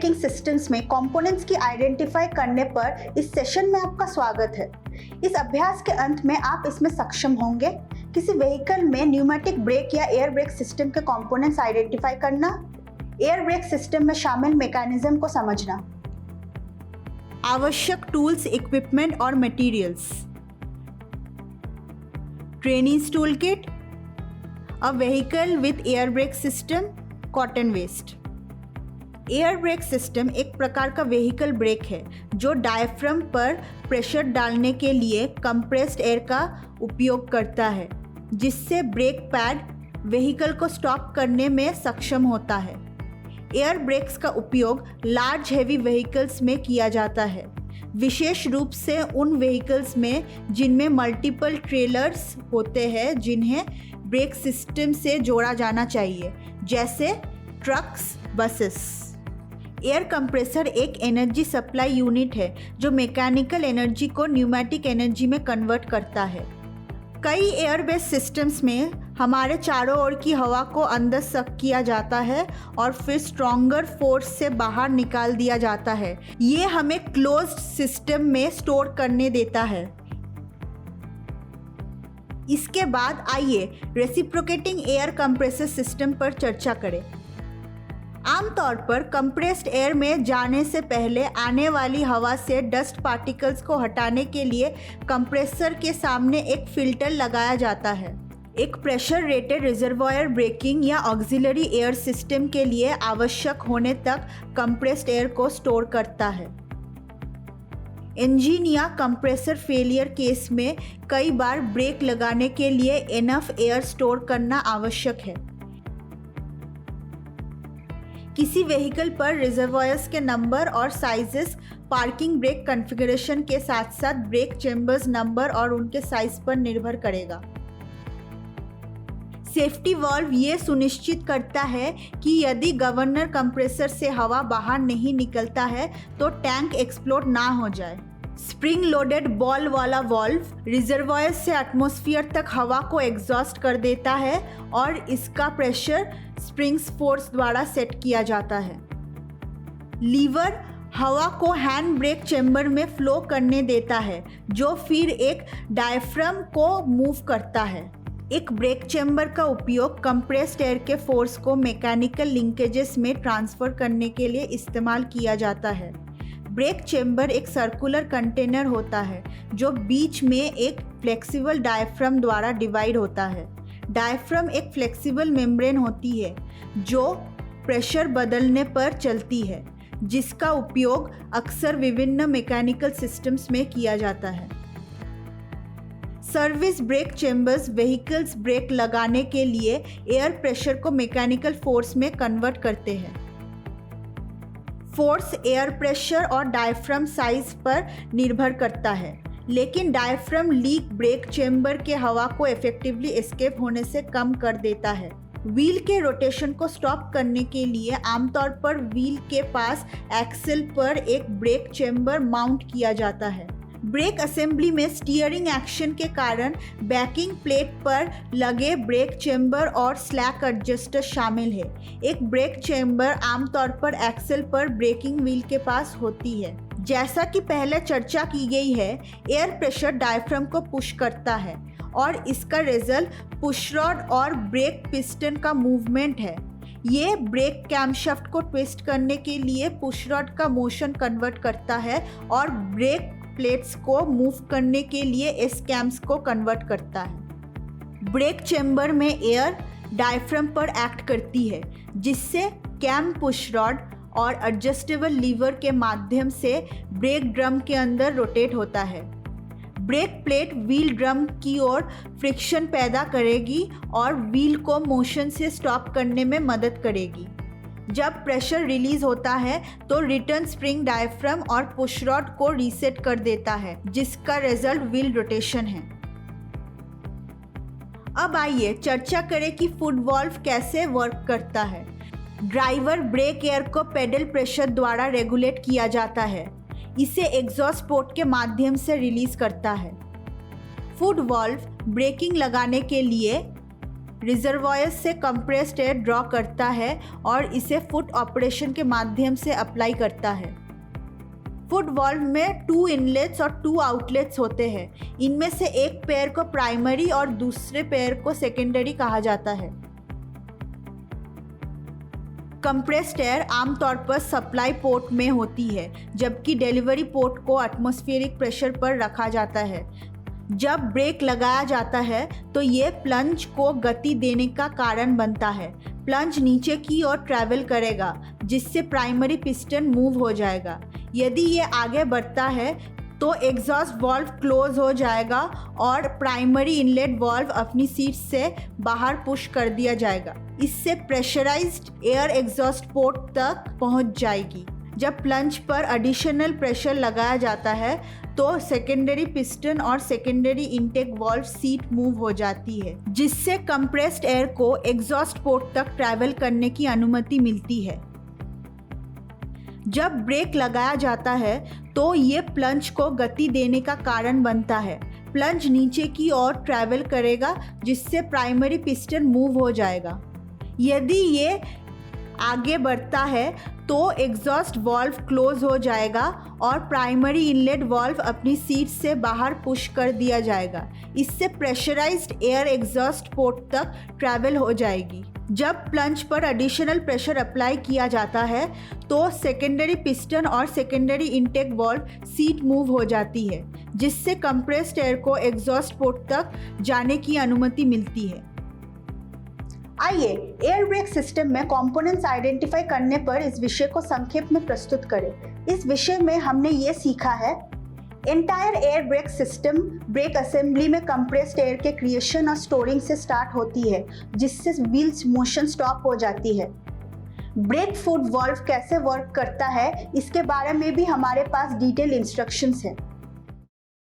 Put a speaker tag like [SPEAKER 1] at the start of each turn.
[SPEAKER 1] Breaking systems में components की identify करने पर इस सेशन में आपका स्वागत है। इस अभ्यास के अंत में आप इसमें सक्षम होंगे किसी व्हीकल में न्यूमेटिक ब्रेक या एयर ब्रेक सिस्टम के कंपोनेंट्स आइडेंटिफाई करना, एयर ब्रेक सिस्टम में शामिल मैकेनिज्म को समझना। आवश्यक टूल्स, इक्विपमेंट और materials. Trainees tool kit, a vehicle with air brake system, cotton waste. Air brake system एक प्रकार का व्हीकल ब्रेक है जो डायफ्राम पर प्रेशर डालने के लिए कंप्रेस्ड एयर का उपयोग करता है, जिससे ब्रेक पैड व्हीकल को स्टॉप करने में सक्षम होता है। एयर ब्रेक्स का उपयोग लार्ज हेवी व्हीकल्स में किया जाता है, विशेष रूप से उन व्हीकल्स में जिनमें मल्टीपल ट्रेलर्स होते हैं जिन्हें ब्रेक सिस्टम से जोड़ा जाना चाहिए, जैसे ट्रक्स, बसेस। एयर कंप्रेसर एक एनर्जी सप्लाई यूनिट है जो मैकेनिकल एनर्जी को न्यूमेटिक एनर्जी में कन्वर्ट करता है। कई एयर बेस्ड सिस्टम्स में हमारे चारों ओर की हवा को अंदर सक किया जाता है और फिर स्ट्रॉन्गर फोर्स से बाहर निकाल दिया जाता है। ये हमें क्लोज्ड सिस्टम में स्टोर करने देता है। इसके बाद आइए रेसिप्रोकेटिंग एयर कंप्रेसर सिस्टम पर चर्चा करें। आमतौर पर कंप्रेस्ड एयर में जाने से पहले आने वाली हवा से डस्ट पार्टिकल्स को हटाने के लिए कंप्रेसर के सामने एक फिल्टर लगाया जाता है। एक प्रेशर रेटेड रिजर्वॉयर ब्रेकिंग या ऑक्सिलरी एयर सिस्टम के लिए आवश्यक होने तक कंप्रेस्ड एयर को स्टोर करता है। इंजन या कंप्रेसर फेलियर केस में कई बार ब्रेक लगाने के लिए इनफ एयर स्टोर करना आवश्यक है। किसी व्हीकल पर रिजर्वॉयर्स के नंबर और साइजेस पार्किंग ब्रेक कॉन्फ़िगरेशन के साथ साथ ब्रेक चेंबर्स नंबर और उनके साइज पर निर्भर करेगा। सेफ्टी वाल्व ये सुनिश्चित करता है कि यदि गवर्नर कंप्रेसर से हवा बाहर नहीं निकलता है तो टैंक एक्सप्लोड ना हो जाए। स्प्रिंग लोडेड बॉल वाला वाल्व रिजर्वॉयर से एटमॉस्फेयर तक हवा को एग्जॉस्ट कर देता है और इसका प्रेशर स्प्रिंग्स फोर्स द्वारा सेट किया जाता है। लीवर हवा को हैंड ब्रेक चेंबर में फ्लो करने देता है, जो फिर एक डायफ्राम को मूव करता है। एक ब्रेक चेंबर का उपयोग कंप्रेस्ड एयर के फोर्स को मैकेनिकल लिंकेजेस में ट्रांसफ़र करने के लिए इस्तेमाल किया जाता है। ब्रेक चेंबर एक सर्कुलर कंटेनर होता है जो बीच में एक फ्लेक्सिबल डायफ्राम द्वारा डिवाइड होता है। डायफ्राम एक फ्लेक्सिबल मेम्ब्रेन होती है जो प्रेशर बदलने पर चलती है, जिसका उपयोग अक्सर विभिन्न मैकेनिकल सिस्टम्स में किया जाता है। Service brake chambers vehicles brake लगाने के लिए एयर प्रेशर को मैकेनिकल फोर्स में कन्वर्ट करते हैं। फोर्स एयर प्रेशर और डायफ्राम साइज पर निर्भर करता है, लेकिन डायफ्राम लीक ब्रेक चेंबर के हवा को इफेक्टिवली एस्केप होने से कम कर देता है। व्हील के रोटेशन को स्टॉप करने के लिए आमतौर पर व्हील के पास एक्सेल पर एक ब्रेक चेंबर माउंट किया जाता है। ब्रेक असेंबली में स्टीयरिंग एक्शन के कारण बैकिंग प्लेट पर लगे ब्रेक चेंबर और स्लैक एडजस्टर शामिल है। एक ब्रेक चेंबर आमतौर पर एक्सेल पर ब्रेकिंग व्हील के पास होती है। जैसा कि पहले चर्चा की गई है, एयर प्रेशर डायफ्राम को पुश करता है और इसका रिजल्ट पुश रॉड और ब्रेक पिस्टन का मूवमेंट है। ये ब्रेक कैमशाफ्ट को ट्विस्ट करने के लिए पुश रॉड का मोशन कन्वर्ट करता है और ब्रेक प्लेट्स को मूव करने के लिए इस कैम्स को कन्वर्ट करता है। ब्रेक चेंबर में एयर डायफ्राम पर एक्ट करती है, जिससे कैम पुश रॉड और एडजस्टेबल लीवर के माध्यम से ब्रेक ड्रम के अंदर रोटेट होता है। ब्रेक प्लेट व्हील ड्रम की ओर फ्रिक्शन पैदा करेगी और व्हील को मोशन से स्टॉप करने में मदद करेगी। जब प्रेशर रिलीज होता है तो रिटर्न स्प्रिंग डायफ्राम और पुश रॉड को रीसेट कर देता है, जिसका रिजल्ट व्हील रोटेशन है। अब आइए चर्चा करें कि फुट वाल्व कैसे वर्क करता है। ड्राइवर ब्रेक एयर को पेडल प्रेशर द्वारा रेगुलेट किया जाता है। इसे एग्जॉस्ट पोर्ट के माध्यम से रिलीज करता है। फुट वाल्व ब्रेकिंग लगाने के लिए रिजर्वॉयर से कंप्रेस्ड एयर ड्रॉ करता है और इसे फुट ऑपरेशन के माध्यम से अप्लाई करता है। फुट वाल्व में 2 इनलेट्स और 2 आउटलेट्स होते हैं। इनमें से एक पेयर को प्राइमरी और दूसरे पेयर को सेकेंडरी कहा जाता है। कंप्रेस्ड एयर आमतौर पर सप्लाई पोर्ट में होती है, जबकि डिलीवरी पोर्ट को एटमॉस्फेरिक प्रेशर पर रखा जाता है। जब ब्रेक लगाया जाता है तो ये प्लंज को गति देने का कारण बनता है। प्लंज नीचे की ओर ट्रैवल करेगा, जिससे प्राइमरी पिस्टन मूव हो जाएगा। यदि ये आगे बढ़ता है तो एग्जॉस्ट वाल्व क्लोज हो जाएगा और प्राइमरी इनलेट वाल्व अपनी सीट से बाहर पुश कर दिया जाएगा। इससे प्रेशराइज्ड एयर एग्जॉस्ट पोर्ट तक पहुंच जाएगी। जब प्लंज पर एडिशनल प्रेशर लगाया जाता है तो सेकेंडरी पिस्टन और secondary intake valve seat move हो जाती है, जिससे कंप्रेस्ड एयर को एग्जॉस्ट पोर्ट तक ट्रैवल करने की अनुमति मिलती है। जब ब्रेक लगाया जाता है तो ये प्लंज को गति देने का कारण बनता है। प्लंज नीचे की ओर ट्रैवल करेगा, जिससे प्राइमरी पिस्टन मूव हो जाएगा। यदि ये आगे बढ़ता है तो एग्जॉस्ट वाल्व क्लोज हो जाएगा और प्राइमरी इनलेट वाल्व अपनी सीट से बाहर पुश कर दिया जाएगा। इससे प्रेशराइज्ड एयर एग्जॉस्ट पोर्ट तक ट्रैवल हो जाएगी। जब प्लंज पर एडिशनल प्रेशर अप्लाई किया जाता है तो सेकेंडरी पिस्टन और secondary intake valve seat move हो जाती है, जिससे कंप्रेस्ड एयर को एग्जॉस्ट पोर्ट तक जाने की अनुमति मिलती है। आइए एयर ब्रेक सिस्टम में कंपोनेंट्स आइडेंटिफाई करने पर इस विषय को संक्षेप में प्रस्तुत करें। इस विषय में हमने ये सीखा है, entire air brake system brake assembly में कंप्रेस्ड एयर के क्रिएशन और स्टोरिंग से स्टार्ट होती है, जिससे व्हील्स मोशन स्टॉप हो जाती है। ब्रेक फुट वाल्व कैसे वर्क करता है, इसके बारे में भी हमारे पास डिटेल इंस्ट्रक्शंस है।